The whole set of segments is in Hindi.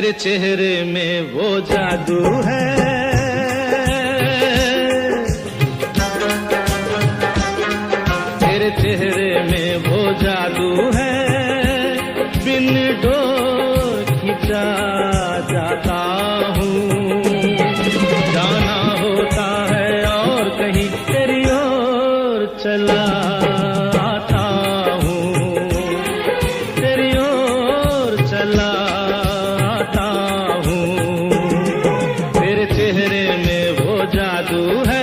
तेरे चेहरे में वो जादू है, तेरे चेहरे में वो जादू है, बिन डोर खिंचा जाता हूँ, जाना होता है और कहीं तेरी ओर चला आता हूँ, तेरी ओर चला आता हूँ, तेरे चेहरे में वो जादू है।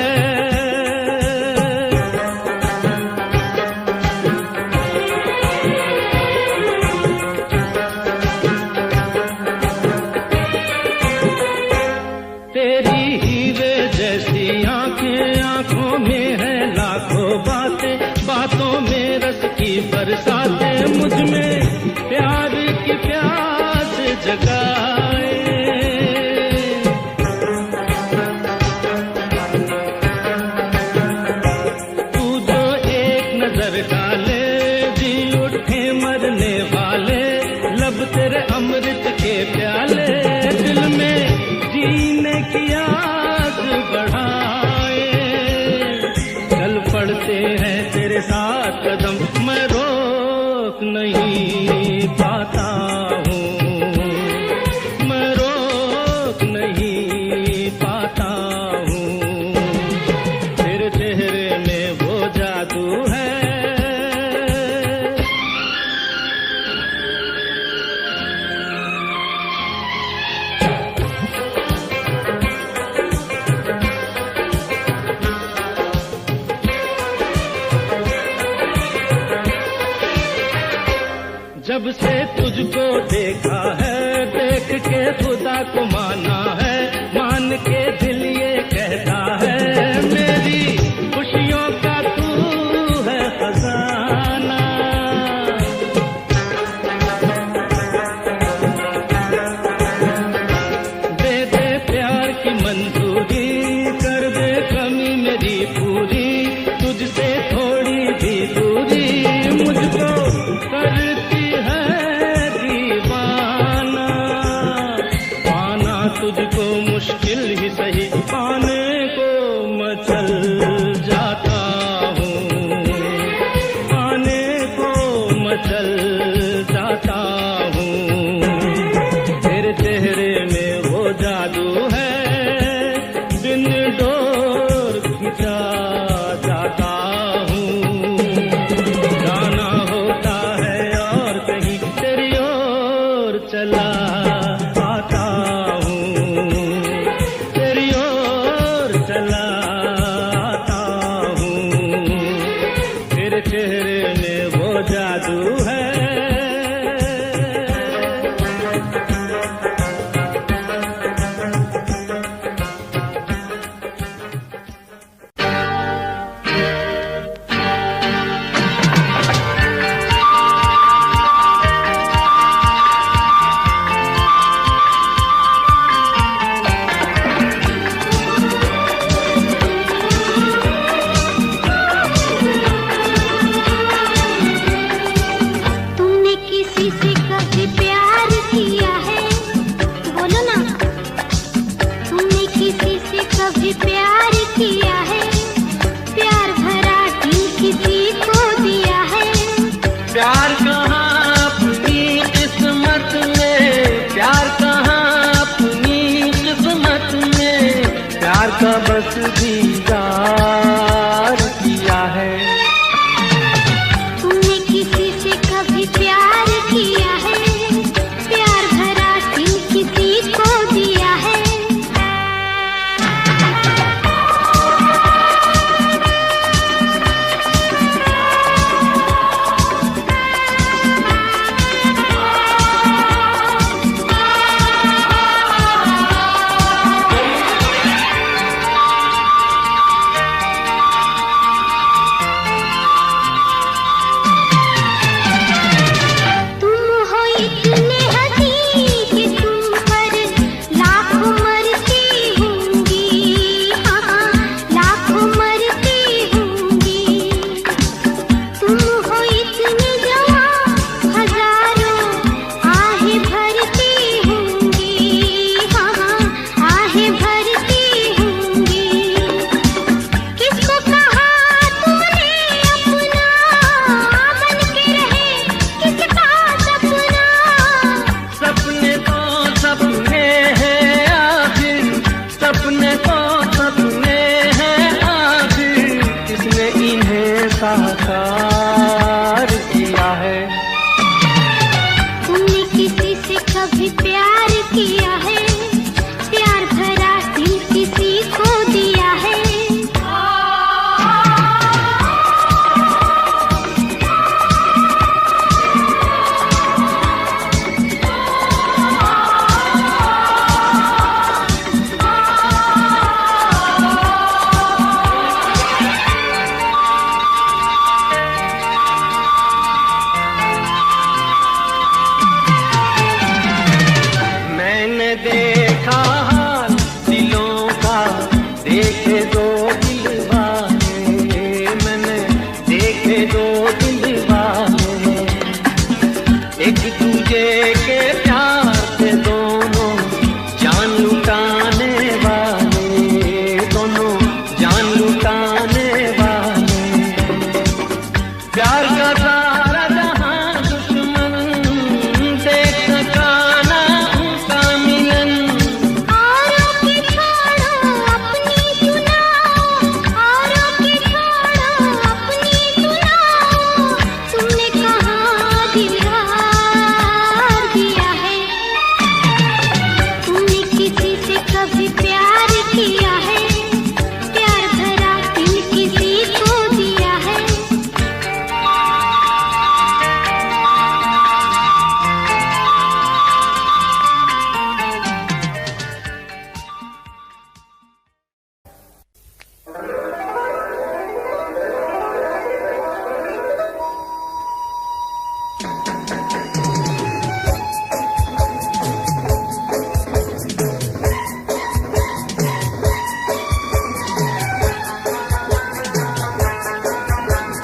तेरी हीरे जैसी आंखें, आंखों में है लाखों बातें, बातों में रस की बरसातें, मुझ में प्यार की प्यास जगाए। तू जो एक नजर डाले जी उठे मरने वाले, लब तेरे अमृत के प्याले, दिल में जीने की आग बढ़ाए। चल पड़ते हैं तेरे साथ कदम, मैं रोक नहीं पाता हूँ, मैं रोक नहीं पाता हूँ, तेरे चेहरे में वो जादू है। जब से तुझको देखा है, देख के खुदा को माना है, मान के दिल ये कहता है, मेरी खुशियों का तू है खजाना। दे दे प्यार की मंजूरी, कर दे कमी मेरी पूरी, तुझसे थोड़ी भी दूरी मुझको करती है दीवाना। पाना तुझको मुश्किल ही सही, पाने को मचल जाता हूँ, पाने को मचल जाता हूँ, तेरे चेहरे में वो जादू है, बिन डोर खिंचा जाता हूँ, जाना होता है और कहीं तेरी ओर चला आता हूँ, तेरी ओर चला आता हूँ, तेरे चेहरे में वो जादू है। का बस दीदार किया है। तुमने किसी से कभी प्यार किया है, प्यार भरा दिल किसी को दिया है। भरती होंगी कभी प्यार किया है, प्यार भरा दिल किसी को दिया है। मैंने देखा हाल दिलों का, देखे दो दिल वाले, मैंने देखे दो दिल वाले, एक दूजे के प्यार से दोनों जान लुटाने वाले, दोनों जान लुटाने वाले। प्यार का सारा जहां दुश्मन देख सका ना उनका मिलन। औरों की छोड़ो अपनी सुनाओ, औरों की छोड़ो अपनी सुनाओ, तुमने कहाँ दिलदार दिया है। तुमने किसी से कभी प्यार किया है, प्यार भरा दिल किसी को दिया है।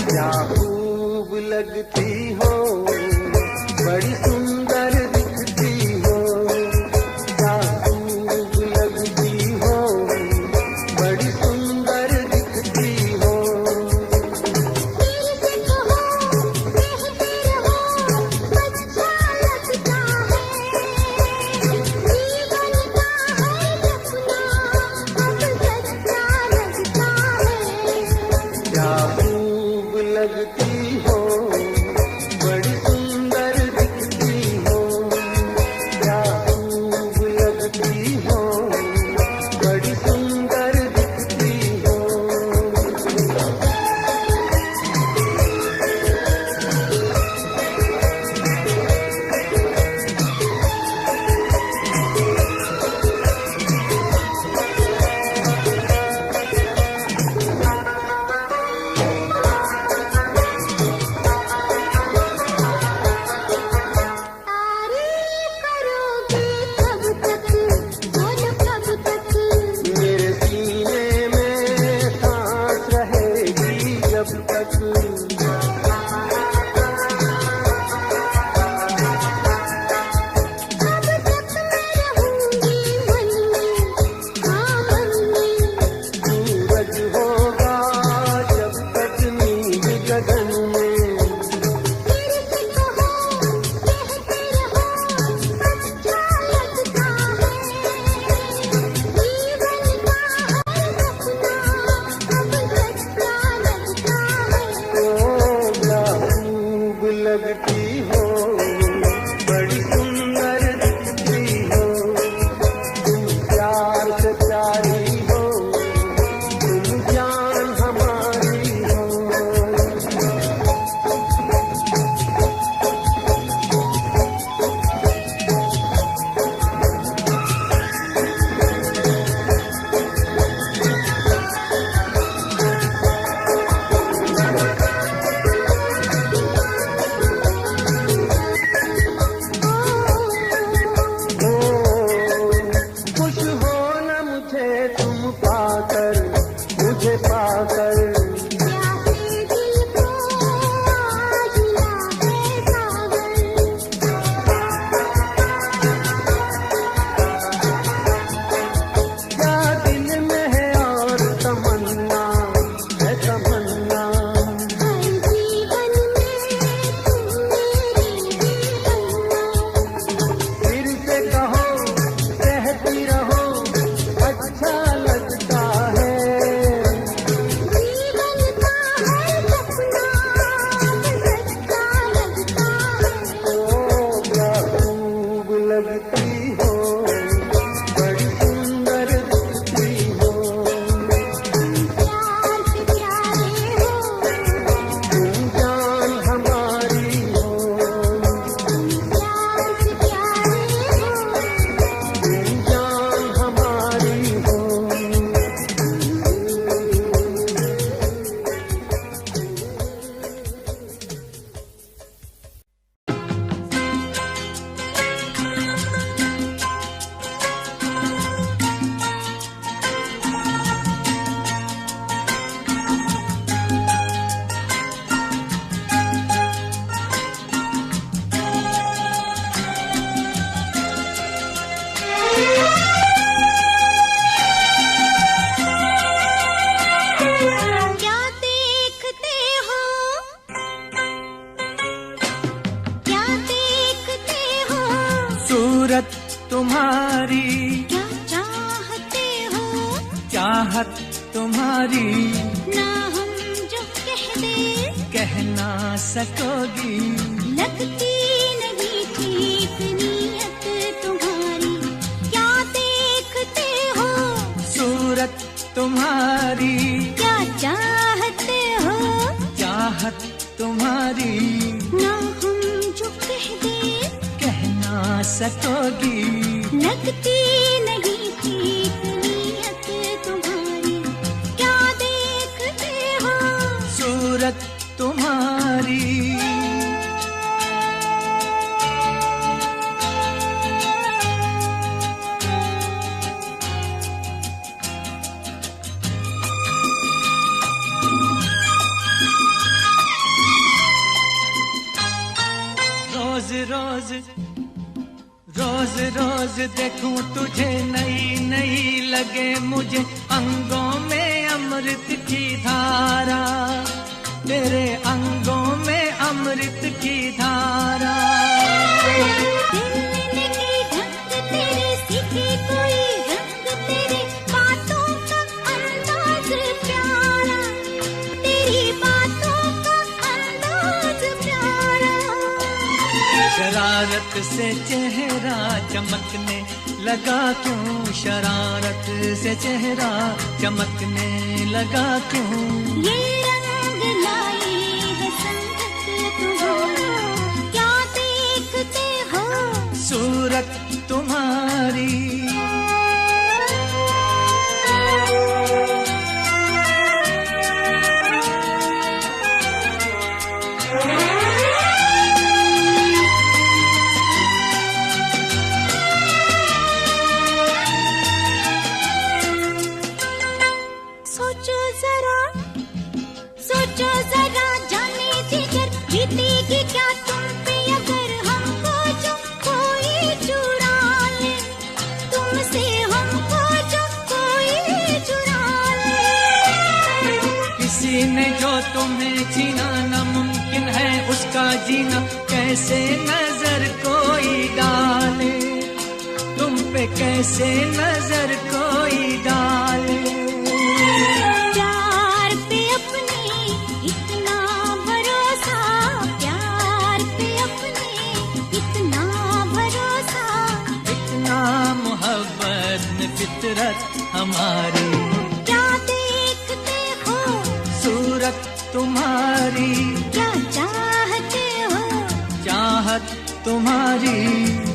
क्या खूब लगती हो, बड़ी सुंदर दिखती हो, क्या खूब लगती हो, बड़ी सुंदर दिखती हो। दिल से कहो कहते रहो, अच्छा लगता है। जीवन का है सपना, अब सच्चा लगता है। क्या खूब लगती हो, बड़ी सुंदर दिखती हो, क्या खूब लगती हो, बड़ी सुंदर दिखती हो। तारीफ करोगे कब तक, बोलो कब तक। मेरे सीने में सांस रहेगी जब तक, कब तक मैं रहूंगी मन में, हाँ मन में। सूरज होगा जब तक नींद गगन में। फिर से कहो कहते रहो, अच्छा लगता है। जीवन का है सपना, अब सच्चा लगता है। ओ क्या खूब लगती हो, बड़ी सुंदर दिखती हो, तुम प्यार से प्यारी हो, तुम जान हमारी हो। ओ सूरत तुम्हारी क्या चाहते हो, चाहत तुम्हारी ना हम जो कह दे कह ना सकोगी। लगती नहीं ठीक नीयत तुम्हारी, क्या देखते हो, सूरत तुम्हारी क्या चाहते हो, चाहत तुम्हारी ना हम जो कह दे कह ना सकोगी। लगती नहीं ठीक नीयत तुम्हारी, क्या देखते हो, सूरत तुम्हारी रोज रोज रोज रोज देखूं तुझे नई नई लगे मुझे अंगों में अमृत की धारा, तेरे अंगों में अमृत की धारा। दिल की ढंग तेरे सीखे कोई रंग, तेरे बातों का अंदाज प्यारा, तेरी बातों का अंदाज प्यारा। शरारत से चेहरा चमकने लगा क्यों, शरारत से चेहरा चमकने लगा क्यों। ये रंग लाई है संगत तुम्हारी, क्या देखते हो, सूरत तुम्हारी सोचो जरा, सोचो जरा, जाने जिगर बीतेगी क्या तुम पे अगर हमको जो कोई चुरा ले, तुमसे हमको जो कोई चुरा ले। किसी ने जो तुम्हें छीना नामुमकिन है उसका जीना, कैसे नजर कोई डाले, तुम पे कैसे नजर कोई डाले। प्यार पे अपने इतना भरोसा, प्यार पे अपने इतना भरोसा, इतना मोहब्बत में फितरत हमारी। क्या देखते हो, सूरत तुम्हारी क्या चाहते हो, चाहत तुम्हारी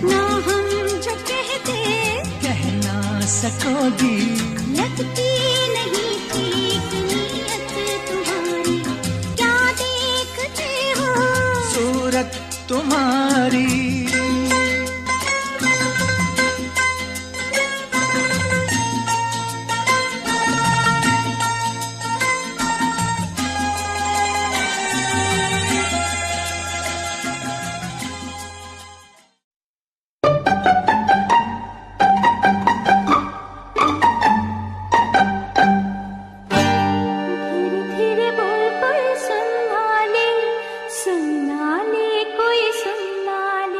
ना हम जो कहते कह ना सकोगी। लगती नहीं ठीक नीयत तुम्हारी, क्या देखते हो, सूरत तुम्हारी धीरे धीरे बोल कोई सुनना ले, सुनना ले कोई सुनना ले।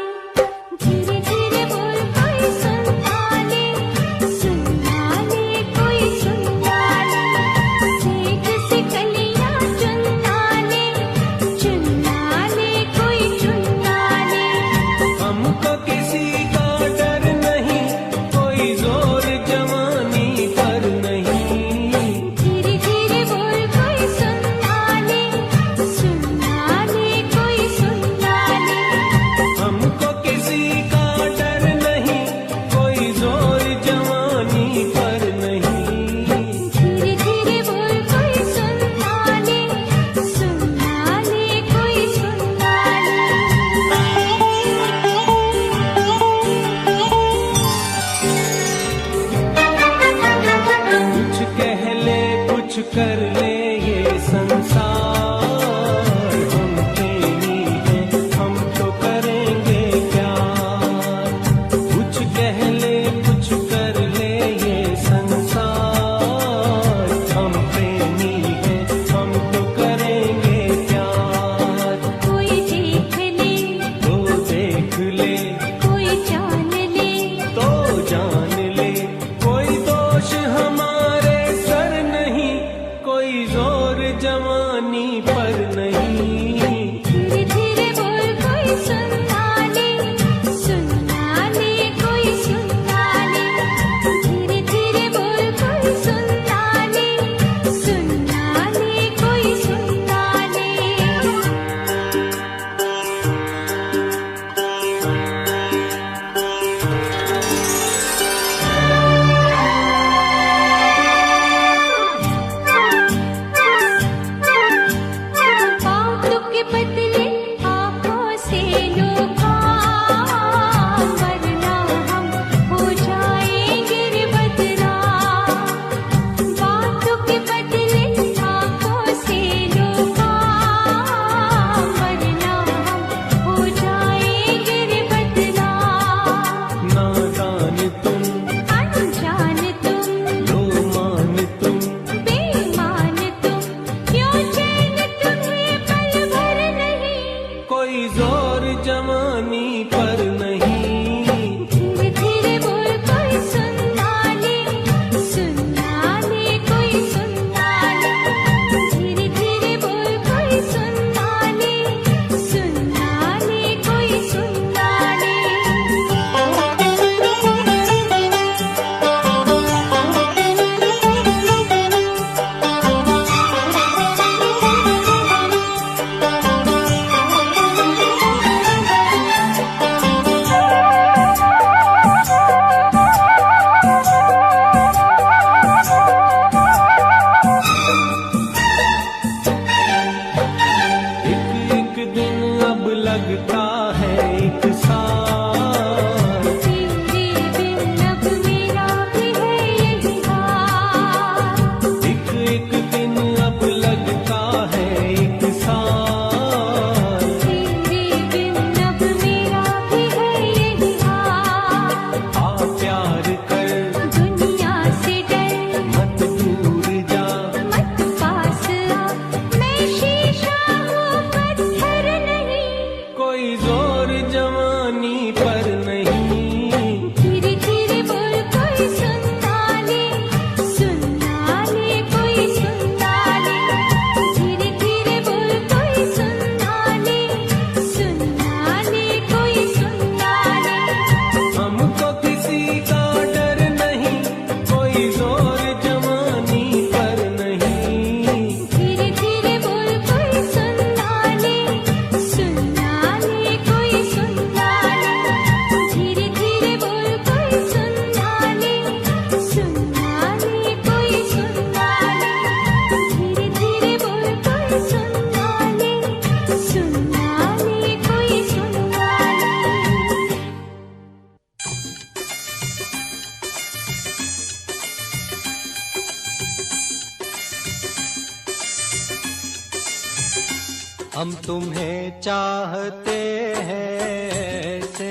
हम तुम्हें चाहते हैं ऐसे,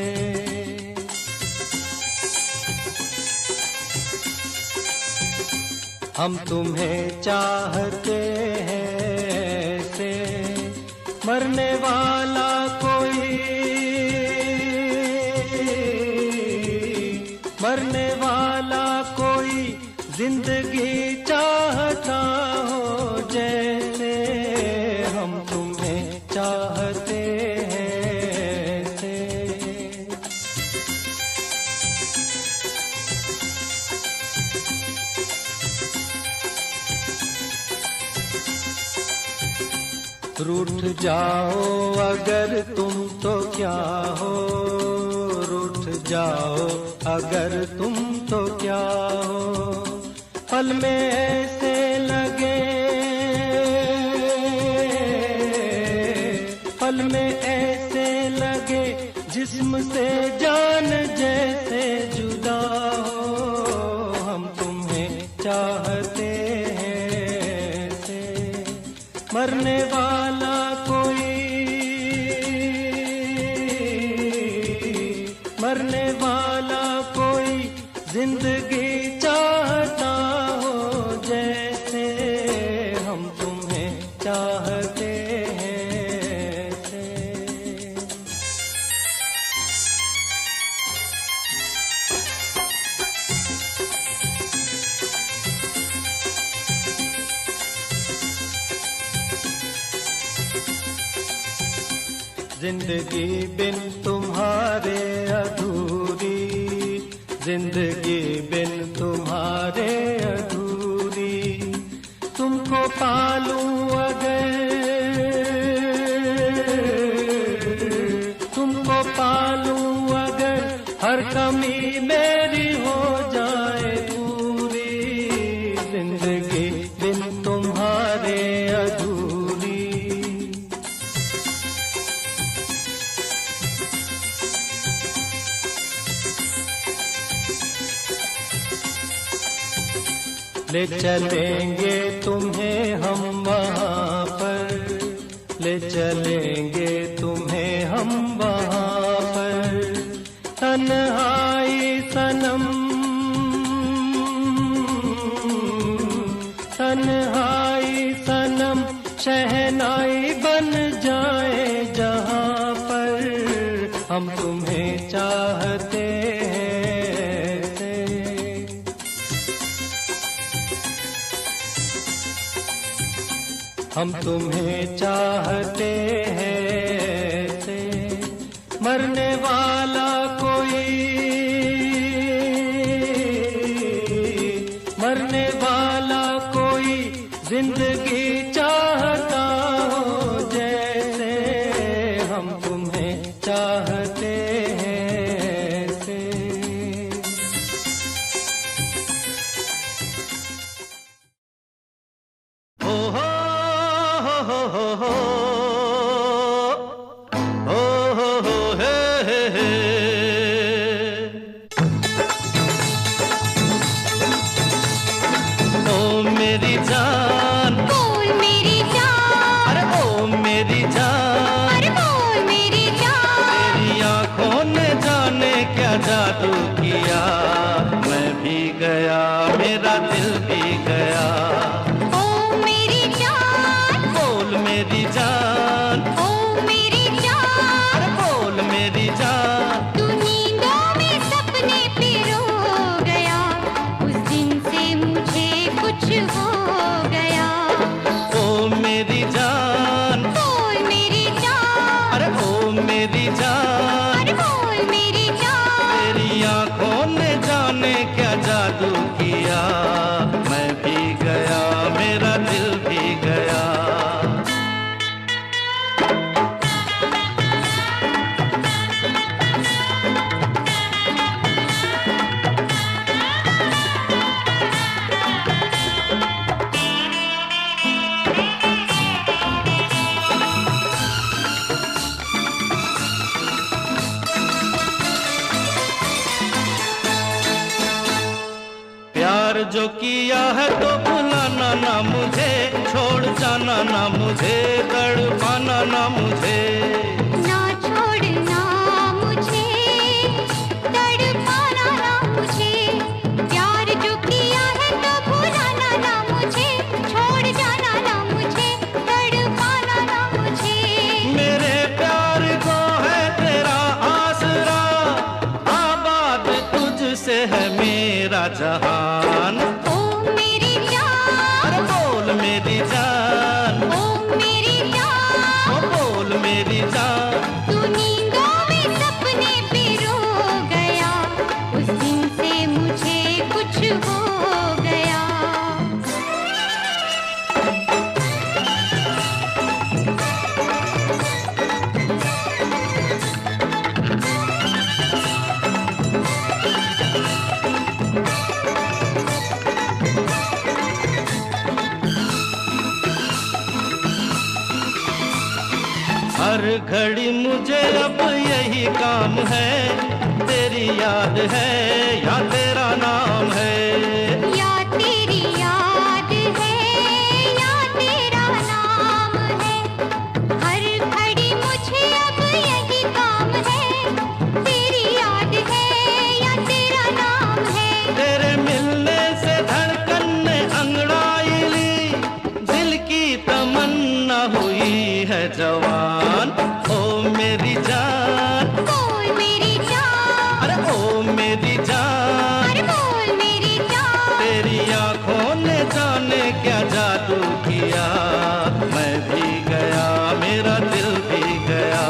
हम तुम्हें चाहते हैं ऐसे, मरने वाला कोई, मरने वाला कोई जिंदगी चाहता हो जैसे, हम तुम्हें चाहते हैं ऐसे। रूठ जाओ अगर तुम तो क्या हो, रूठ जाओ अगर तुम तो क्या हो, पल में ऐसे लगे, पल में ऐसे लगे जिस्म से जान जैसे जुदा हो, हम तुम्हें चाहते हैं ऐसे, मरने वाला कोई, मरने वाला कोई जिंदगी चाहता हो जैसे, हम तुम्हें चाहते हैं ऐसे। जिंदगी बिन तुम्हारे अधूरी, जिंदगी बिन तुम्हारे अधूरी, तुमको पालूं अगर, तुमको पालूं अगर हर कमी मेरी हो जाए पूरी, जिंदगी बिन तुम्हारे अधूरी। ले चलेंगे तुम्हें हम वहाँ पर, ले चलेंगे तुम्हें हम वहाँ पर, तन्हाई सनम, तन्हाई सनम शहनाई बन जाए जहाँ पर, हम तुम्हें चाहते हैं ऐसे। हम तुम्हें चाहते हैं ऐसे, मरने वाला कोई, मरने वाला कोई जिंदगी चाहता हो जैसे, हम तुम्हें चाहते हैं ऐसे। ओ हो मेरी जान, बोल मेरी जान, अरे ओ मेरी जान, अरे बोल मेरी जान, तेरी आंखों ने जाने क्या जादू किया, मैं भी गया मेरा दिल भी गया। ओ मेरी जान, बोल मेरी जान, ओ मेरी जान, अरे बोल मेरी जान, तू नींदों में सपने पिरो गया, उस दिन से मुझे कुछ हो गया। ओ मेरी जान, बोल मेरी जान, अरे ओ मेरी जान, अरे बोल मेरी जान, तेरी आंखों ने जाने क्या जादू किया, मैं भी गया मेरा दिल भी गया। प्यार प्यार जो किया है तो भुलाना ना मुझे, छोड़ जाना ना मुझे, तड़पाना ना मुझे। ना छोड़ना मुझे, तड़पाना ना मुझे, प्यार जो किया है तो भुलाना ना मुझे, छोड़ जाना ना मुझे, तड़पाना ना मुझे। मेरे प्यार को है तेरा आसरा, आबाद तुझसे है मेरा जहान। ओ मेरी जान, अरे बोल मेरी जान, ओ मेरी जान, ओ बोल मेरी जान। तू नींदों में सपने पिरो गया, उस दिन से मुझे कुछ हो गया। हर घड़ी मुझे अब यही काम है, तेरी याद है या तेरा नाम है। या तेरी याद है या तेरा नाम है, हर घड़ी मुझे अब यही काम है, तेरी याद है या तेरा नाम है। तेरे मिलने से धड़कन ने अंगड़ाई ली, दिल की तमन्ना हुई है जवान। ओ मेरी जान, बोल मेरी जान, अरे ओ मेरी जान। अरे बोल मेरी जान, तेरी आंखों ने जाने क्या जादू किया, मैं भी गया मेरा दिल भी गया।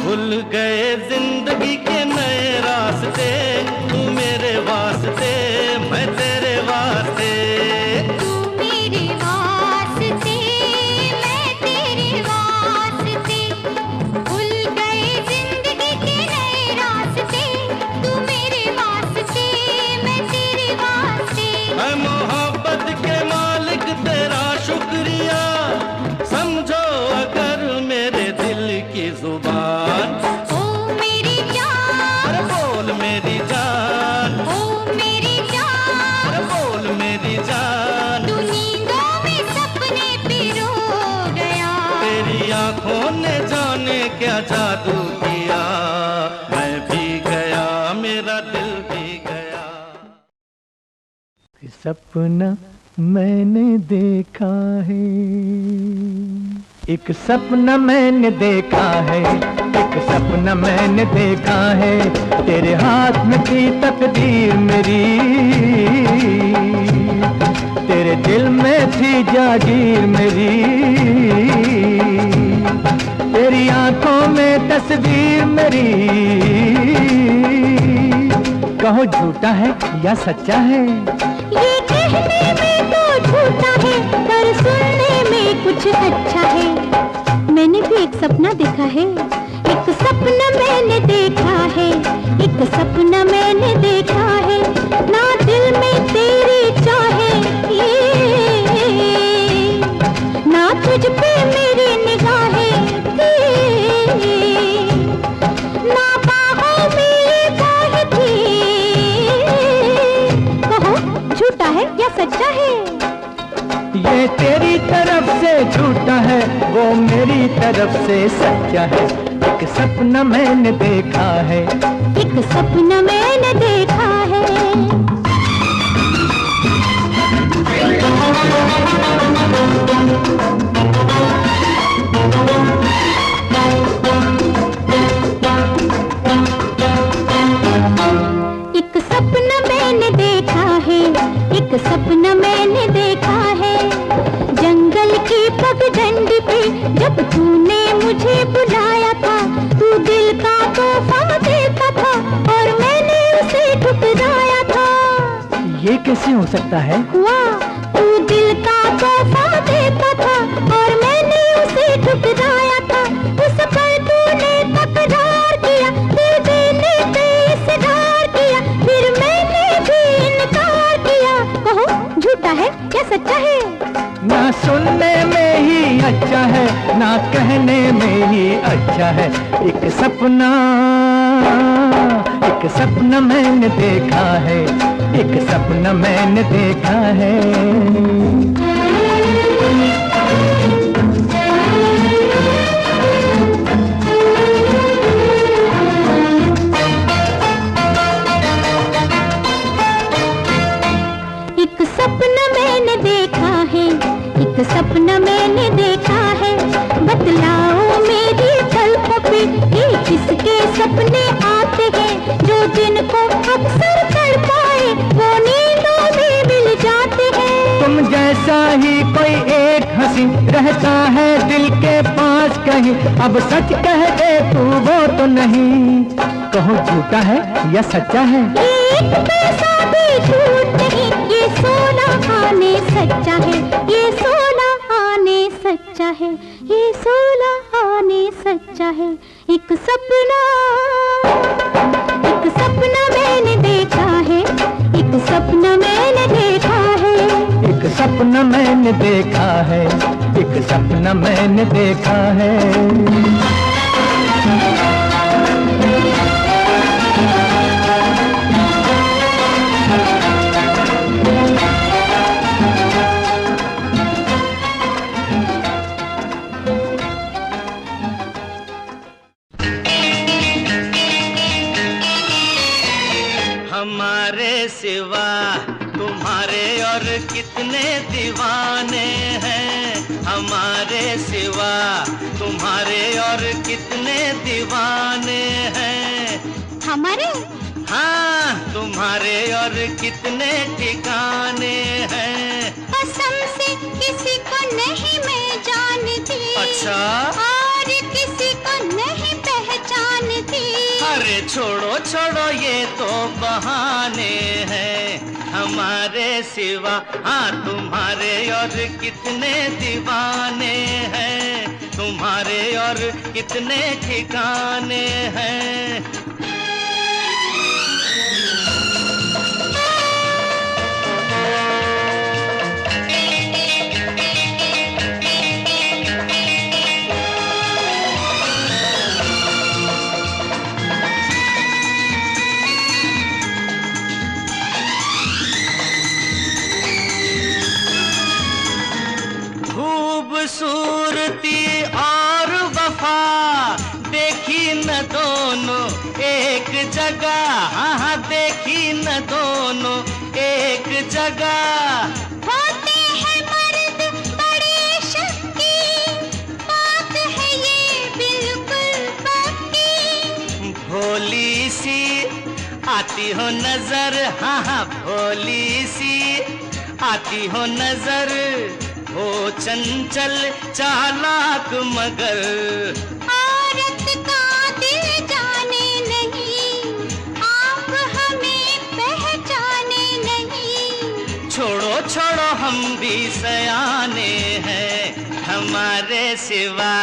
भूल गए जिंदगी के नए रास्ते, तू मेरे वास्ते मैं तेरे वास्ते। तू मेरे वास्ते मैं तेरे वास्ते, भूल गए जिंदगी के नए रास्ते, तू मेरे वास्ते मैं तेरे वास्ते। मैं मोहब्बत के मालिक तेरा शुक्रिया, समझो अगर मेरे दिल की जुबान। ओ मेरी जान, अरे बोल मेरी जान, ओ मेरी जान, अरे बोल मेरी जान। तू नींदों में सपने पिरो गया, तेरी आंखों ने जाने क्या जादू किया, मैं भी गया मेरा दिल भी गया। सपना मैंने देखा है, एक सपना मैंने देखा है, एक सपना मैंने देखा है, तेरे हाथ में थी तकदीर मेरी, तेरे दिल में थी जागीर मेरी, तेरी आंखों में तस्वीर मेरी। कहो झूठा है या सच्चा है, ये कहने में तो झूठा है, पर सुनने में कुछ अच्छा है। मैंने भी एक सपना देखा है, एक सपना मैंने देखा है, एक सपना मैंने देखा है, ना दिल में तेरी चाहे, ना तुझ पे मेरी निगाहें थी, ना बाहों में ये बाहें थी। कहो झूठा है या सच्चा है, ये तेरी तरफ से झूठा है, वो मेरी तरफ से सच्चा है। एक सपना मैंने देखा है, एक सपना मैंने देखा है। एक सपना मैंने देखा है, एक सपना मैंने देखा है, जंगल की पगडंडी पे जब तूने मुझे बुलाया था, तू दिल का तोहफा देता था और मैंने उसे ठुकराया था। ये कैसे हो सकता है, हुआ तू दिल का तोहफा देता था और मैंने उसे ठुकराया था, उस पर तूने तकरार किया, दे देने पे इसरार किया, फिर मैंने भी रहने में ही अच्छा है। एक सपना मैंने देखा है, एक सपना मैंने देखा है। एक सपना मैंने देखा है, एक सपना मैंने देखा है। बतलाओ मेरी पलकों पे ये किसके सपने आते हैं, जो दिन को अक्सर कर पाए वो नींदों में मिल जाते हैं। तुम जैसा ही कोई एक हंसी रहता है दिल के पास कहीं, अब सच कह दे तू वो तो नहीं, कहो झूठा है या सच्चा है। एक पैसा भी झूठ नहीं, ये सोना आने सच्चा है, ये सोना आने सच्चा है, ये सोना आने सच्चा है। एक सपना मैंने देखा है, एक सपना मैंने देखा है। एक सपना मैंने देखा है, एक सपना मैंने देखा है। हमारे सिवा तुम्हारे और कितने दीवाने हैं, हमारे सिवा तुम्हारे और कितने दीवाने हैं। हमारे? हाँ, तुम्हारे और कितने ठिकाने हैं। कसम से किसी को नहीं मैं जानती। अच्छा? और किसी को नहीं पहचानती। अरे छोड़ो छोड़ो ये तो बहाने हैं, हमारे सिवा हाँ तुम्हारे और कितने दीवाने हैं, तुम्हारे और कितने ठिकाने हैं। खूबसूरती और वफा देखी न दोनों एक जगह, हाँ हाँ देखी न दोनों एक जगह। होते हैं मर्द बड़े शक्की, बात है ये बिल्कुल पक्की। भोली सी आती हो नजर, हाँ हाँ भोली सी आती हो नजर, हो चंचल चालाक मगर। औरत का दिल जाने नहीं, आप हमें पहचाने नहीं। छोड़ो छोड़ो हम भी सयाने हैं, हमारे सिवा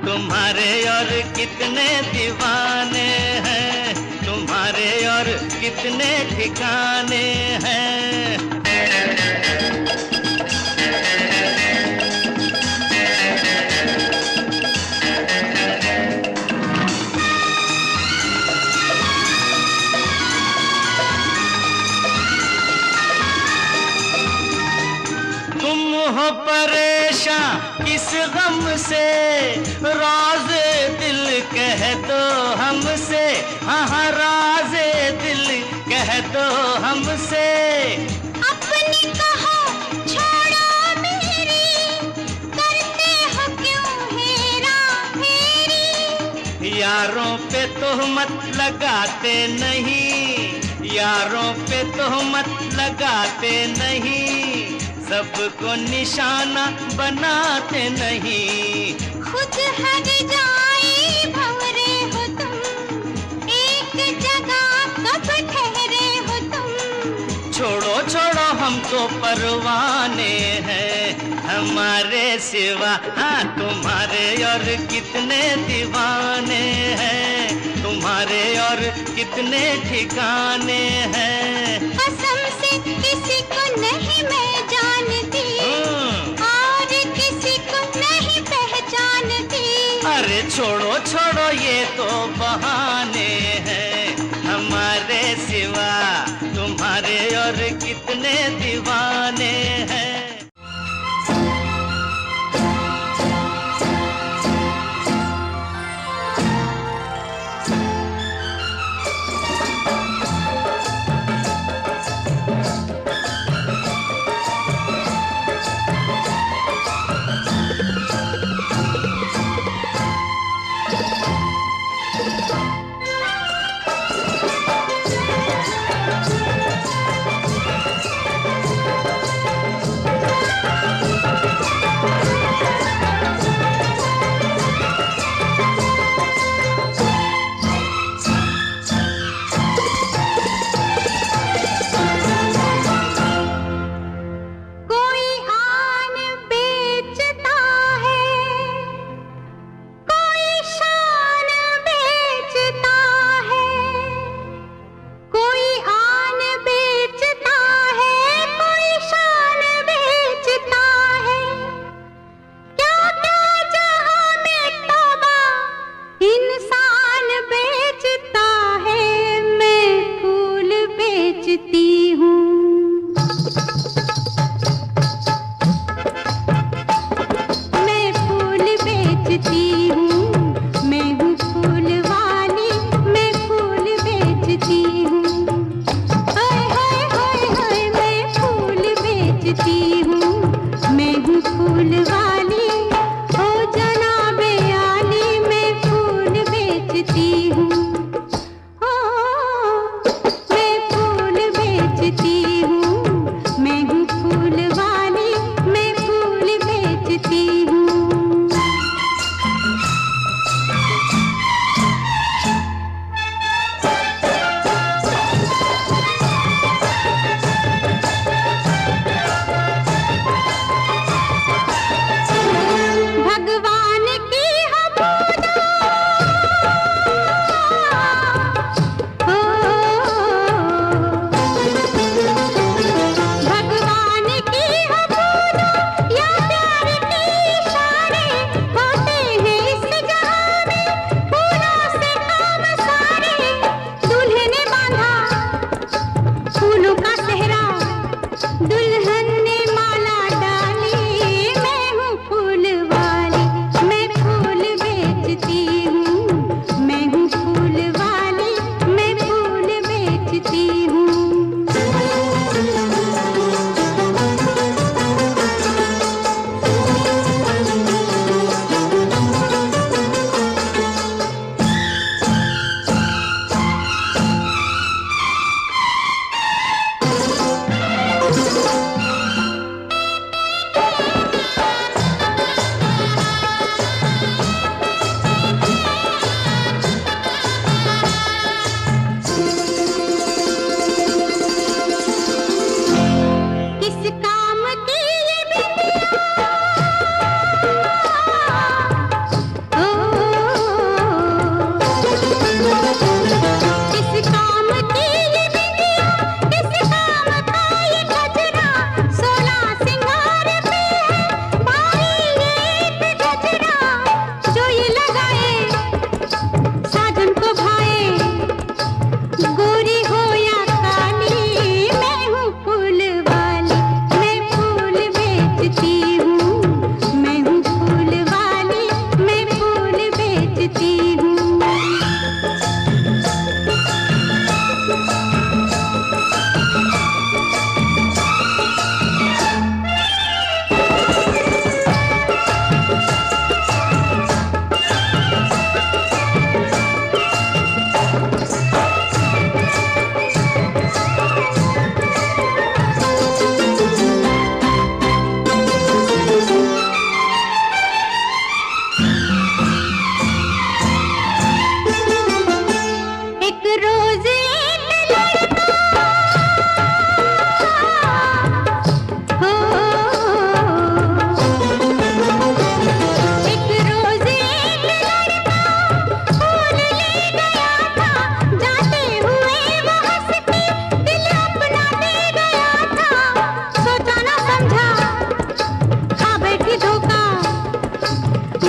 तुम्हारे और कितने दीवाने हैं, तुम्हारे और कितने ठिकाने हैं। हो परेशान किस गम से, राज़े दिल कह दो हमसे, हाँ हाँ राज़े दिल कह दो हमसे। अपनी कहो छोड़ो मेरी, करते हो क्यों हेरा फेरी। यारों पे तोहमत लगाते नहीं, यारों पे तोहमत लगाते नहीं, सबको निशाना बनाते नहीं। खुद हर जाए भंवरे हो तुम, एक जगह कब ठहरे हो तुम। छोड़ो छोड़ो हम तो परवाने हैं, हमारे सिवा हाँ तुम्हारे और कितने दीवाने हैं, तुम्हारे और कितने ठिकाने हैं। कसम से किसी को नहीं मैं जानती, और किसी को नहीं पहचानती। अरे छोड़ो छोड़ो ये तो बहाने हैं, हमारे सिवा तुम्हारे और कितने दीवाने हैं।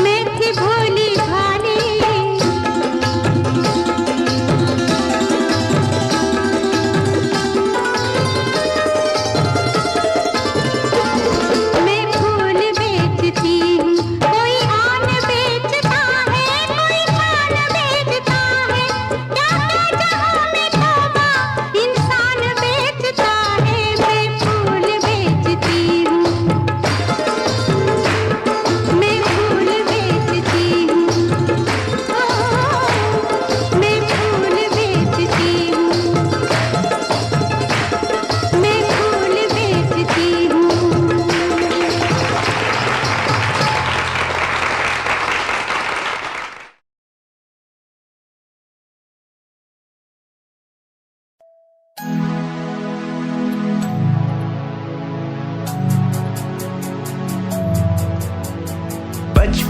मैं थी भोली भाली।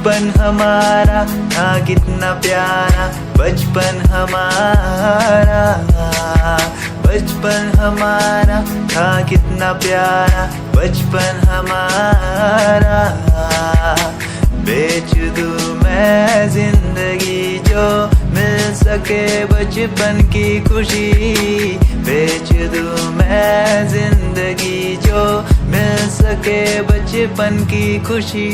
बचपन हमारा था कितना प्यारा, बचपन हमारा, बचपन हमारा था कितना प्यारा, बचपन हमारा। बेच दूं मैं जिंदगी जो मिल सके बचपन की खुशी, बेच दूं मैं जिंदगी जो मिल सके बचपन की खुशी।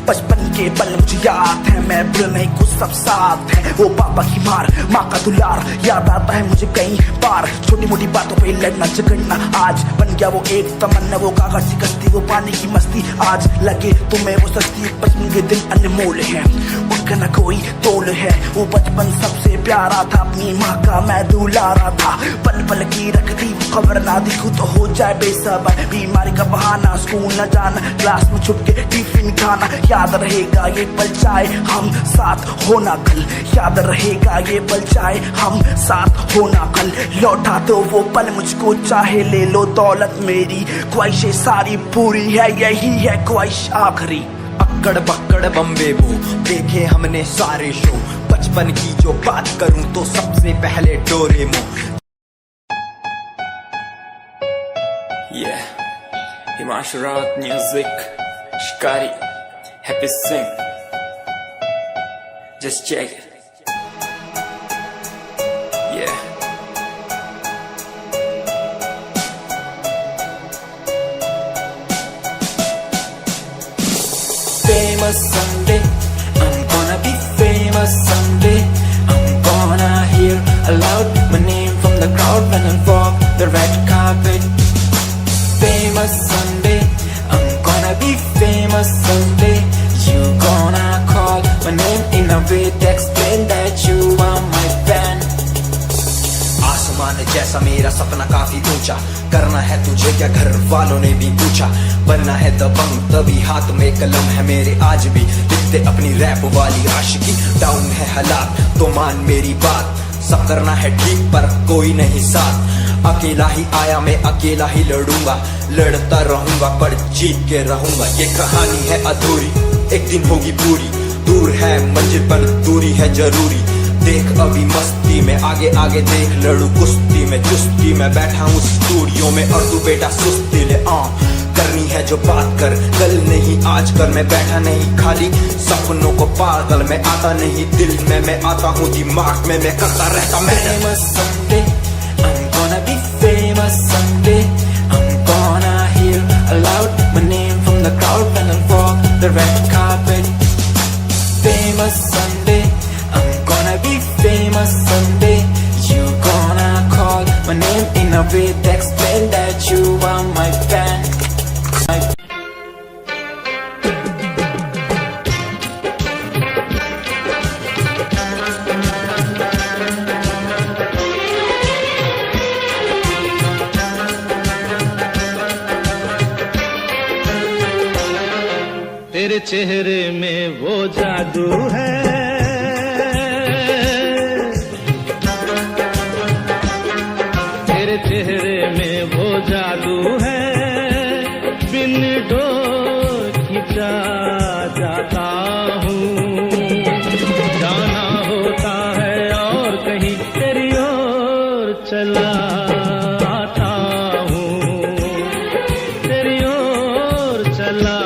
बचपन के पल मुझे याद है, मैं भूल नहीं कुछ सब साथ है। वो पापा की मार, माँ का दुलार याद आता है मुझे कई बार। छोटी मोटी बातों पे लड़ना झगड़ना आज बन गया वो एक तमन्ना, वो कागज की कश्ती, वो पानी की मस्ती। आज लगे तुम्हें वो सस्ती, बचपन के दिन अनमोल है, उनका न कोई तोल है। वो बचपन सबसे प्यारा था, अपनी माँ का मैं दुलारा था। पल पल की रखती खबर ना दिखूं तो हो जाए बेसब्र, बीमारी का बहाना, स्कूल न जाना, क्लास में छुप के टिफिन खाना। याद रहेगा ये पल चाहे हम साथ होना कल, याद रहेगा ये पल चाहे हम साथ होना कल। लौटा दो वो पल मुझको, चाहे ले लो दौलत मेरी, ख्वाहिशें सारी पूरी है, यही है ख्वाहिश आखिरी। अक्कड़ बक्कड़ बम्बे बो देखे हमने सारे शो, बचपन की जो बात करूं तो सबसे पहले डोरेमो। Himanshu Rawat music, Shikari, Happy Singh. Just check it. Yeah. Famous someday, I'm gonna be famous someday. I'm gonna hear aloud my name from the crowd when I walk the red carpet. Famous someday, I'm gonna be famous someday. You gonna call my name in a way to explain that you are my fan. आसमान जैसा मेरा सपना काफी ऊंचा, करना है तुझे क्या घर वालों ने भी पूछा। बनना है दबंग तभी हाथ में कलम है मेरे, आज भी लिखते अपनी रैप वाली आशिकी। डाउन है हालात तो मान मेरी बात, सब करना है ठीक पर कोई नहीं साथ। अकेला ही आया मैं अकेला ही लड़ूंगा, लड़ता रहूंगा पर जीत के रहूंगा। ये कहानी है अधूरी, एक दिन होगी पूरी। दूर है मंजिल पर दूरी है जरूरी। देख अभी मस्ती में आगे आगे देख, लड़ू कुश्ती में चुस्ती में बैठा हूँ स्टूडियो में, और तू बेटा सुस्ती ले। करनी है जो बात कर, कल नहीं आज कर। मैं बैठा नहीं खाली सपनों को पागल, मैं आता नहीं दिल में, मैं आता हूँ दिमाग में, मैं करता रहता मैं। Famous someday, I'm gonna be famous someday. I'm gonna hear aloud my name from the crowd when I walk the red carpet. Famous someday, I'm gonna be famous someday. You gonna call my name in a way to explain that you are my fan. तेरे चेहरे में वो जादू है, तेरे चेहरे में वो जादू है, बिन डोर खिंचा जाता हूँ। जाना होता है और कहीं तेरी ओर चला आता हूँ, तेरी ओर चला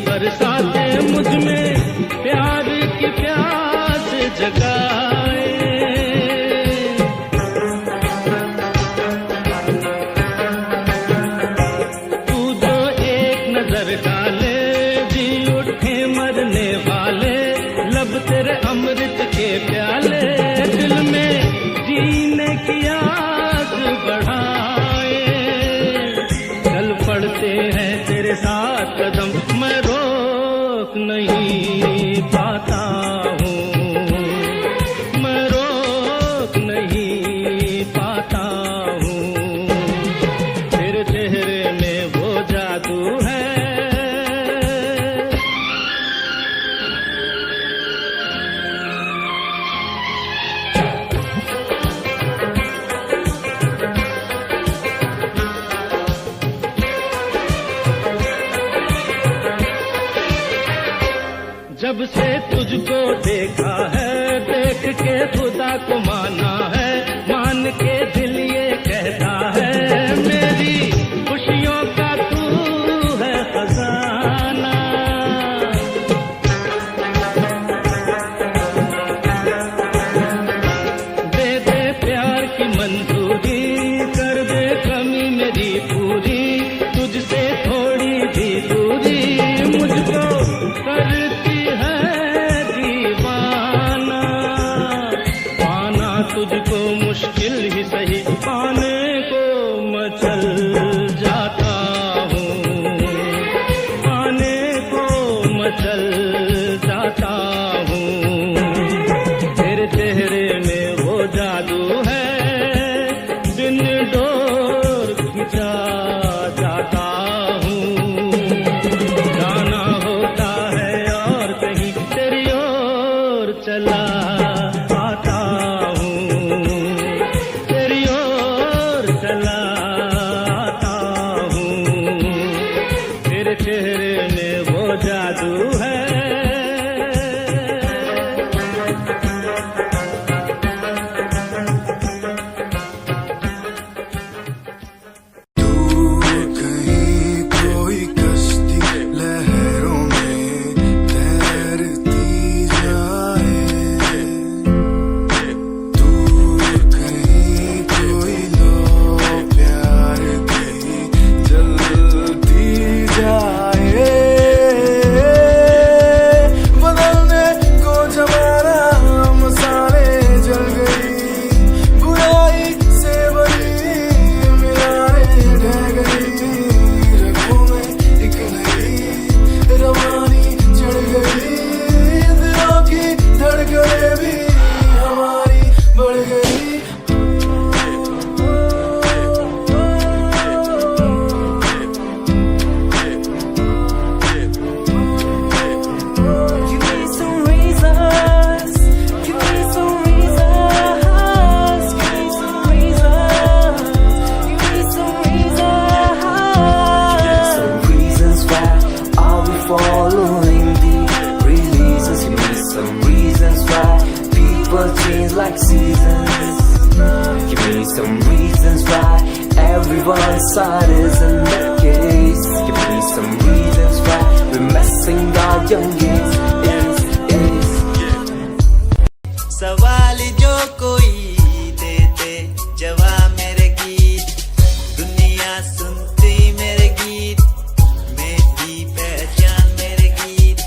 बरसाते मुझ में प्यार की प्यास जगाए। तू जो एक नजर डाले जी उठे मरने वाले, लब तेरे अमृत के प्याले दिल में जीने की आस बढ़ाए। चल पड़ते हैं तेरे साथ कदम, मैं रोक नहीं पाता हूँ, मैं रोक नहीं जब से तुझको देखा है, देख के खुदा को माना है, मान के दिल ये कहता है, मेरी खुशियों का तू है खजाना। दे दे प्यार की मंजूरी, कर दे कमी मेरी पूरी, तुझसे थोड़ी भी दूरी मुझको करती है दीवाना। पाना तुझको मुश्किल ही सही, पाने को मचल जाता हूँ, पाने को मचल जाता हूँ। तेरे चेहरे में वो जादू है, बिन डोर खिंचा जाता हूँ। जाना होता है और कहीं तेरी ओर चला आता हूँ, तेरी ओर चला आता हूँ। तेरे चेहरे में वो जादू है। कहीं कोई कश्ती लहरों में तैरती जाए, दूर कहीं कोई लो प्यार की जलती जाए। बदलने को जमाना मसाले जल गई, बुराई से बनी मिलाने ढह गई। रगों में एक नई रवानी चढ़ गई, दिलों की धड़कनें भी हमारी बढ़ गई। Give me some reasons, give me some reasons, give me some reasons, give me some reasons. Some reasons why are we following the releases? Give me some reasons why people change like seasons. Give me some reasons why everyone's side is in the case. Give me some reasons why we're messing our young is. सवाल जो कोई देते जवाब मेरे गीत, दुनिया सुनती मेरे गीत, मेरी पहचान मेरे गीत।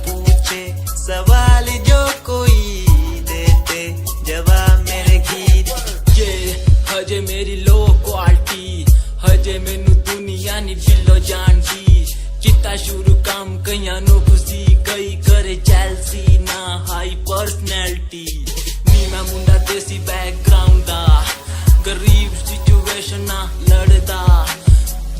पूछे सवाल जो कोई देते जवाब मेरे गीत। ये हजे मेरी लो क्वालिटी, हजे मैनू दुनिया नी दिलो जानदी। किता शुरू काम कईयां नो खुशी, कई करे चैलसी ना हाई पर्सनैलिटी। नी मैं मुंडा देसी बैकग्राउंड दा, गरीब सिचुएशन ना लड़दा।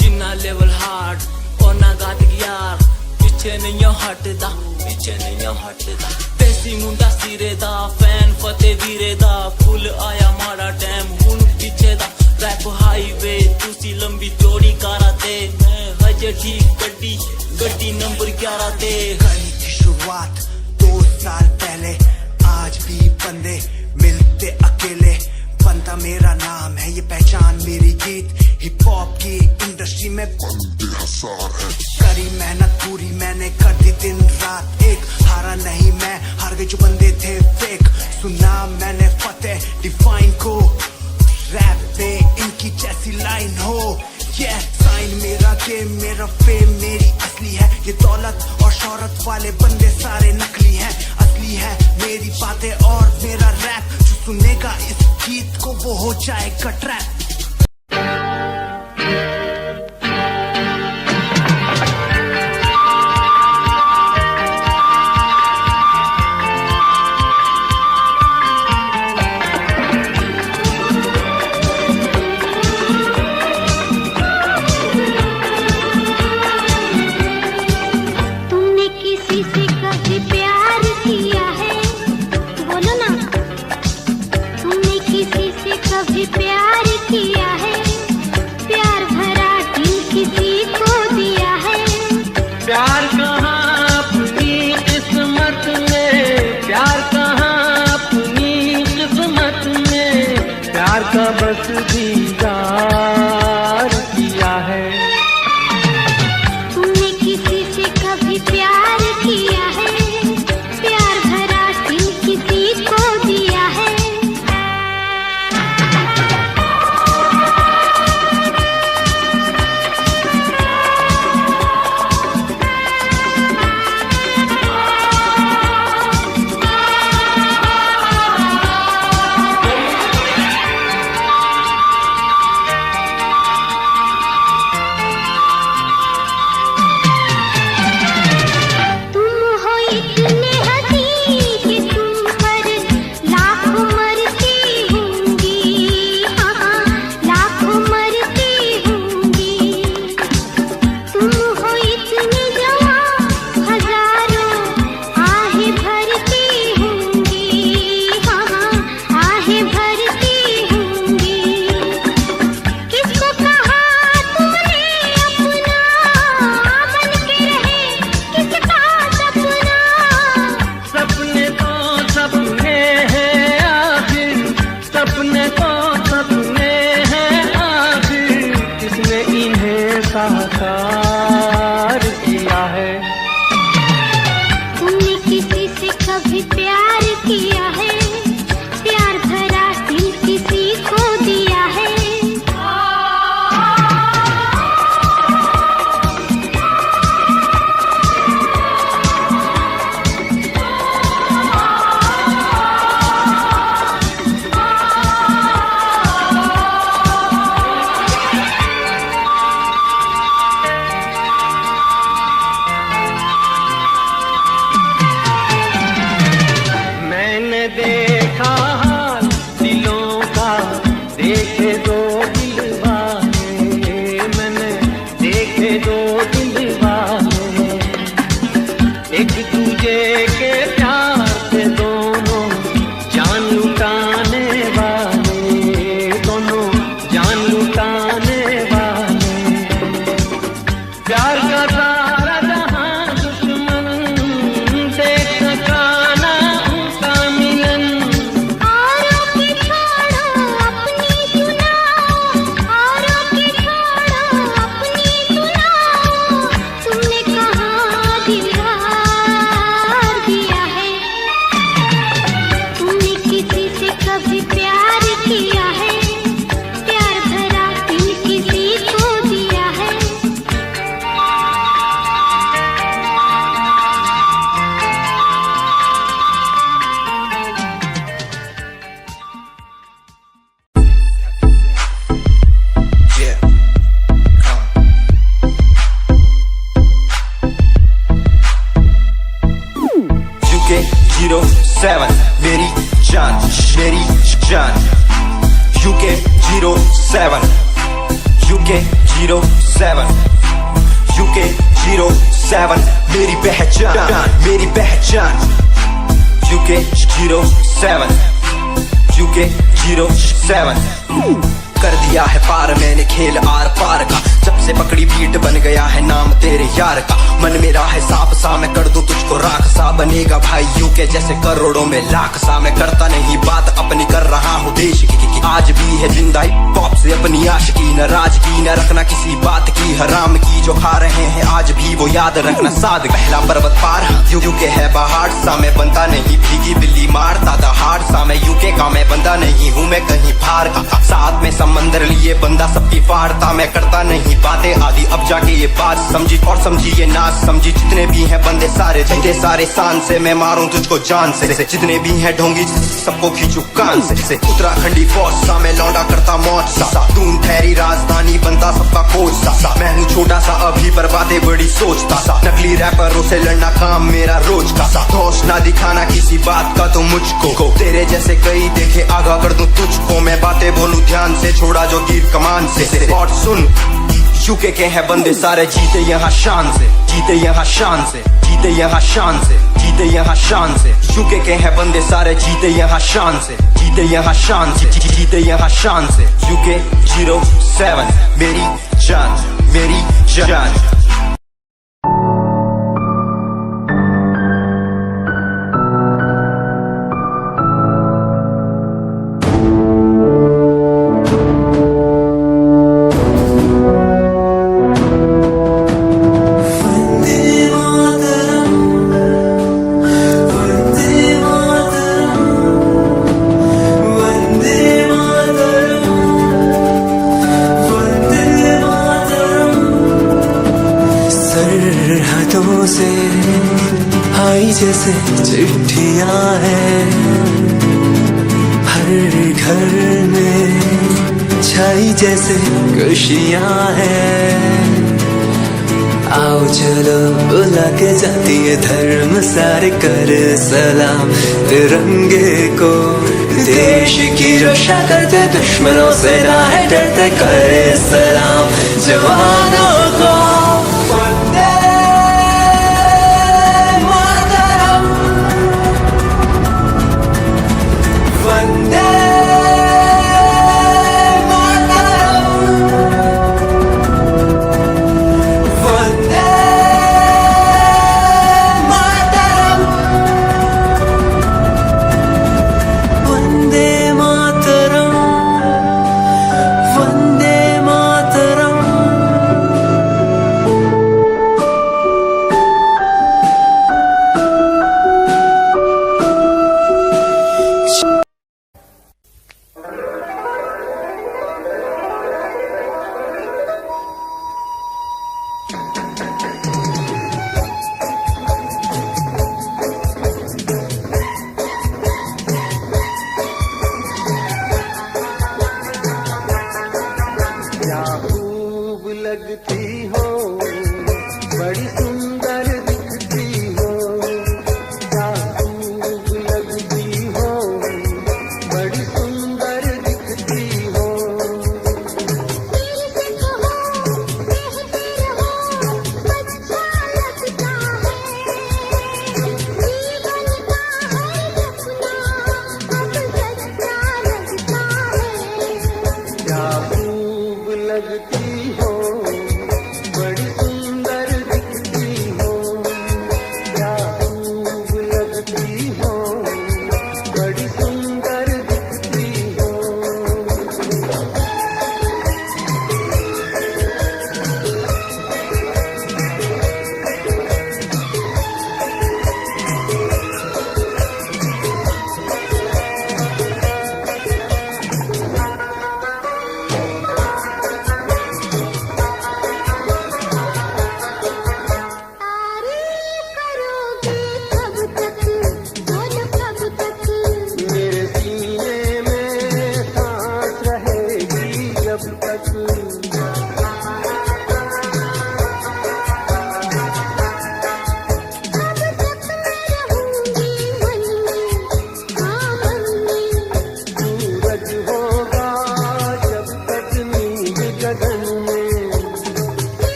जिन्ना लेवल हार्ड ओना गात यार, पीछे नहीं हटदा, पीछे नहीं हटदा। देसी मुंडा सिरे दा, फैन फतेह वीरे दा। फुल आया माड़ा टाइम हुन पीछे दा। रैप हाईवे तुसी लंबी चौड़ी कारा ते, मैं हजे ठीक गड्डी गड्डी नंबर 11 ते। करी थी शुरुआत 2 साल पहले, आज भी बंदे मिलते अकेले। बनता मेरा नाम है, ये पहचान मेरी गीत। हिप हॉप की इंडस्ट्री में बंदे हजार है। करी मेहनत पूरी मैंने, कर दी दिन रात एक। हारा नहीं मैं, हार गए जो बंदे थे फेक। सुना मैंने फतेह डिफाइन को, रैप पे इनकी जैसी लाइन हो। ये साइन मेरा गेम, मेरा फेम मेरी असली है। ये दौलत और शोहरत वाले बंदे सारे नकली हैं, असली है मेरी बातें और मेरा रैप। जो सुनेगा इस गीत को वो हो जाएगा ट्रैप। कभी प्यार किया दो दिल वाले, एक दूजे के प्यार से दोनों जान लुटाने वाले, दोनों जान लुटाने वाले। प्यार का सारा जहां दुश्मन देख सका ना उनका मिलन। औरों की छोड़ो अपनी सुनाओ, औरों की छोड़ो अपनी सुनाओ, तुमने कहाँ दीवार दिया है, तुमने किसी से कभी प्यार किया है, प्यार भरा दिल किसी को दिया है। Yeah. UK 07 मेरी जान, मेरी जान। UK 07 UK 07 UK 07 मेरी पहचान, मेरी पहचान। UK 07 UK 07 कर दिया है पार मैंने खेल आर पार का, जब से पकड़ी बीट बन गया है नाम तेरे यार का। मन मेरा है सांप सा, मैं कर दूं तुझको राख सा, बनेगा भाई यूके जैसे करोड़ों में लाख सा। मैं करता नहीं बात अपनी, कर रहा हूँ देश की, आज भी है जिंदा हिप हॉप से अपनी आशिकी। नाराजगी न रखना किसी बात की, हराम की जो खा रहे हैं आज भी वो याद रखना साद। पहला पर्वत पार यूके है पहाड़ सा, मैं बनता नहीं भीगी बिल्ली मारता दहाड़ सा। मैं यूके का मैं बंदा नहीं हूँ, मैं कहीं बाहर का, साथ में समंदर लिए बंदा सबकी फाड़ता। मैं करता नहीं बातें आदि, अब जाके ये बात समझी और समझी ये नाच समझी। जितने भी हैं बंदे सारे जीते सारे शान से, मैं मारूं तुझको जान से। जितने भी हैं ढोंगी सबको खींचू कान से। उत्तराखंडी फौज सा मैं लौंडा करता मौज सा, दून ठहरी राजधानी बनता सबका खोज सा। मैं हूँ छोटा सा अभी पर बातें बड़ी सोचता सा, नकली रैपरों से लड़ना काम मेरा रोज का सा। दोष ना दिखाना किसी बात का तो मुझको, तेरे जैसे कई देखे आगा कर दूं तुझको। मैं बातें बोलूं ध्यान से, छोड़ा जो तीर कमान से। और सुन यूके के हैं बंदे सारे, जीते यहाँ शान से, जीते यहाँ शान से, जीते यहाँ शान से, जीते यहाँ शान से। यूके के हैं बंदे सारे, जीते यहाँ शान से, जीते यहाँ शान से, जीते यहाँ शान से। यूके 07 मेरी जान, मेरी जान। सरहदों से आई जैसे चिट्ठियां हैं, हर घर में छाई जैसे खुशियां हैं। आओ चलो बुला के जाती है धर्म सारे, कर सलाम तिरंगे को। देश की रक्षा करते दुश्मनों से ना है डरते, करे सलाम जवानों को। लगती हो, बड़ी सुंदर दिखती हो, क्या खूब लगती हो, बड़ी सुंदर दिखती हो।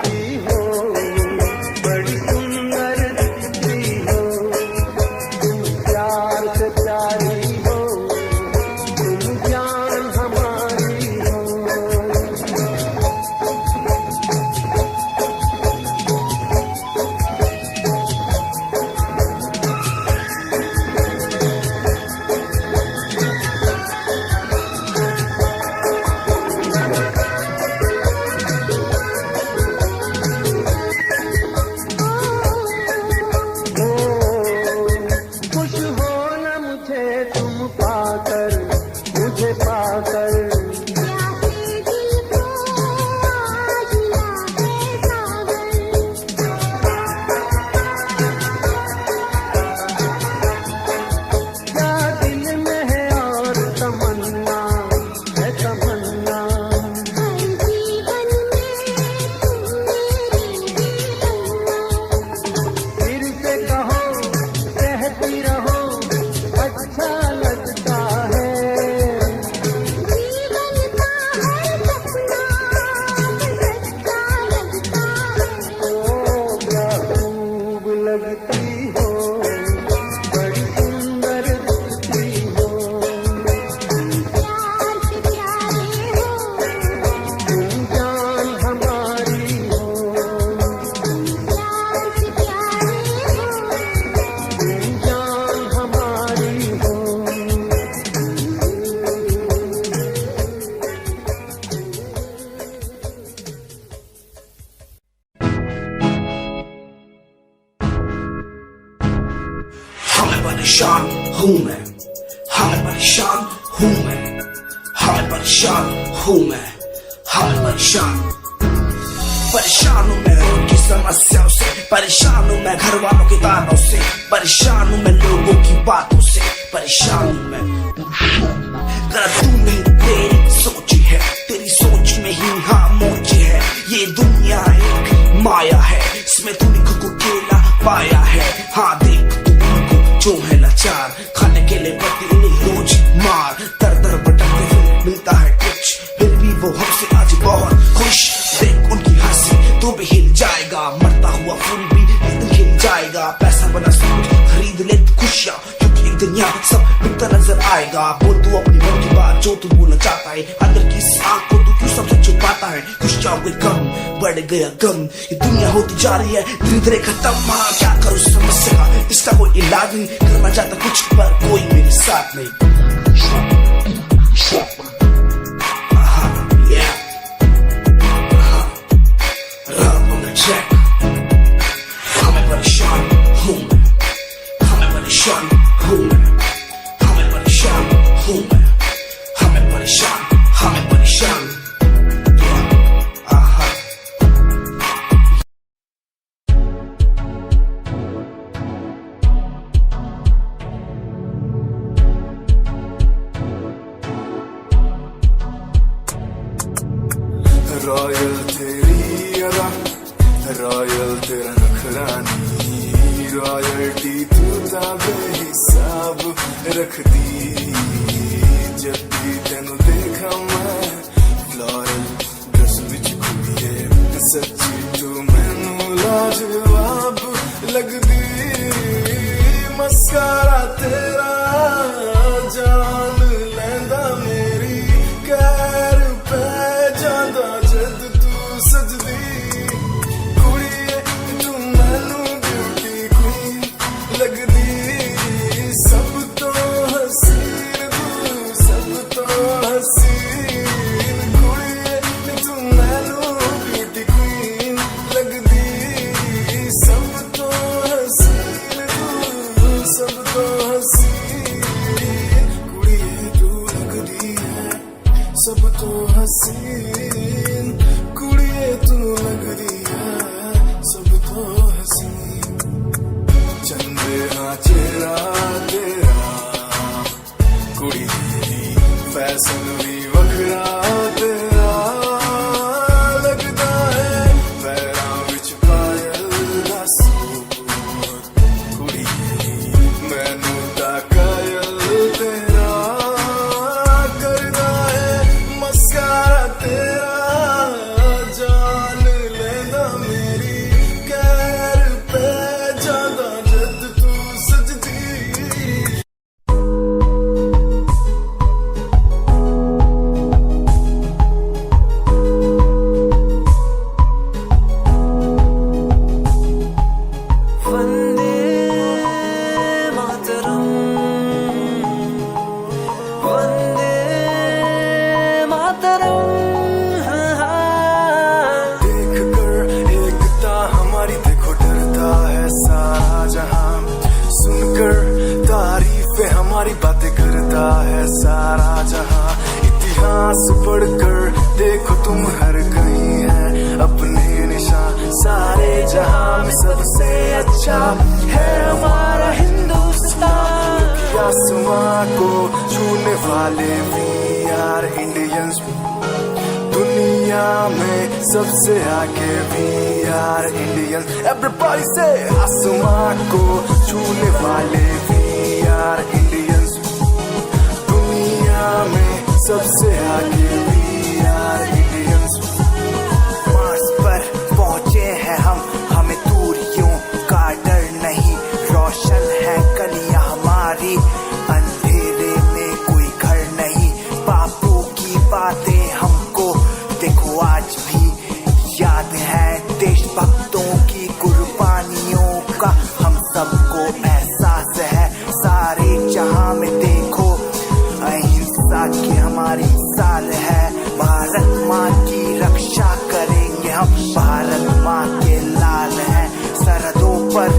दिखती हो, बड़ी सुंदर दिखती हो, तुम प्यार से प्यारी हो, तुम जान हमारी हो। खुश हो न मुझे तुम पाकर, मुझे पाकर, प्यासे दिल को आज लागे सागर। क्या दिल में है और तमन्ना है तमन्ना, हर जीवन में तुम मेरी तमन्ना। फिर से कहो कहती रहो अच्छा लगता है। जीवन का हर सपना सच्चा लगता है। ओ क्या खूब लगती हो, बड़ी सुंदर दिखती हो, प्यार से प्यारे हो, तुम जान हमारी हो, प्यार से प्यारे हो, तुम जान हमारी हो। हाँ मैं परेशान हूँ मैं, हाँ मैं परेशान हूँ मैं, हाँ मैं परेशान हूँ मैं, हाँ मैं परेशान परेशान हूँ मैं रोज की समस्याओं से, परेशान हूँ मैं घर वालों के तानों से, परेशान हूँ मैं लोगों की बातों से, परेशान हूँ मैं। गलत तू नहीं तेरी सोच है, तेरी सोच में ही हाँ मोच है। ये दुनिया एक माया है, इसमें तूने खुद को अकेला पाया है। हाँ देख तू उनको जो है लाचार, खाने के लिए पड़ती उन्हें रोज मार। दर दर भटकते फिर मिलता है कुछ, फिर भी वो हमसे आज बहुत खुश। देख उनकी हंसी तो भी हिल जाएगा, मरता हुआ फूल भी एक दिन खिल जाएगा। पैसा बना सब कुछ खरीद ले खुशियाँ, क्योंकि एक दिन यहाँ सब बिकता नजर आएगा। बोल तू अपनी मन की बात जो तू बोलना चाहता है, अंदर की इस आग को तू क्यों सबसे छुपाता है। खुशियाँ हुए कम बढ़ गया गम, ये दुनिया होती जा रही है धीरे धीरे खत्म। हाँ क्या करूँ समस्या का, इसका कोई इलाज नहीं, करना चाहता कुछ पर कोई मेरे साथ नहीं। हाँ मैं परेशान हूँ मैं, हाँ मैं परेशान हूँ मैं, हाँ मैं परेशान हूँ मैं, हाँ मैं परेशान, हाँ मैं परेशान। रॉयल तेरी अदा, रॉयल तेरा नखरानी, रॉयल्टी तू बेहिसाब रखदी। जब भी तेनू देखा मैं फ्लोरल ड्रेस विच कुड़िए, सच्ची तू मैनू लाजवाब लगदी। मस्कारा तेरा जान लैंदा मेरी, कैर पै जांदा जद तू सजदी। कुड़िए तू मैनू ब्यूटी क्वीन लगदी, सब तो हसीन तू, सब तो हसीन। कुड़िए तू मैनू ब्यूटी क्वीन लगदी, सब तो हसीन तू, सब तो हसीन। हमारी बातें करता है सारा जहां, इतिहास पढ़कर देखो तुम हर कहीं है अपने निशान, सारे जहां में सबसे अच्छा है हमारा हिंदुस्तान। आसमां को छूने वाले वी आर इंडियंस, दुनिया में सबसे आगे वी आर इंडियंस। एवरीबॉडी से आसमां को छूने वाले वी आर इंडियंस, दुनिया में सबसे आगे वी आर इंडियंस। मार्स पर पहुंचे हैं हम, हमें दूरियों का डर नहीं, रोशन है गलियां हमारी, अंधेरे में कोई घर नहीं। बापू की बातें हमको देखो आज भी याद है, देशभक्तों की कुर्बानियों का हम सबको एहसास है। सारे जहां में देखो अहिंसा की हमारी साल है, भारत माँ की रक्षा करेंगे हम, भारत माँ के लाल हैं, सरहदों पर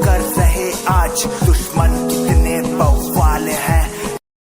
कर रहे आज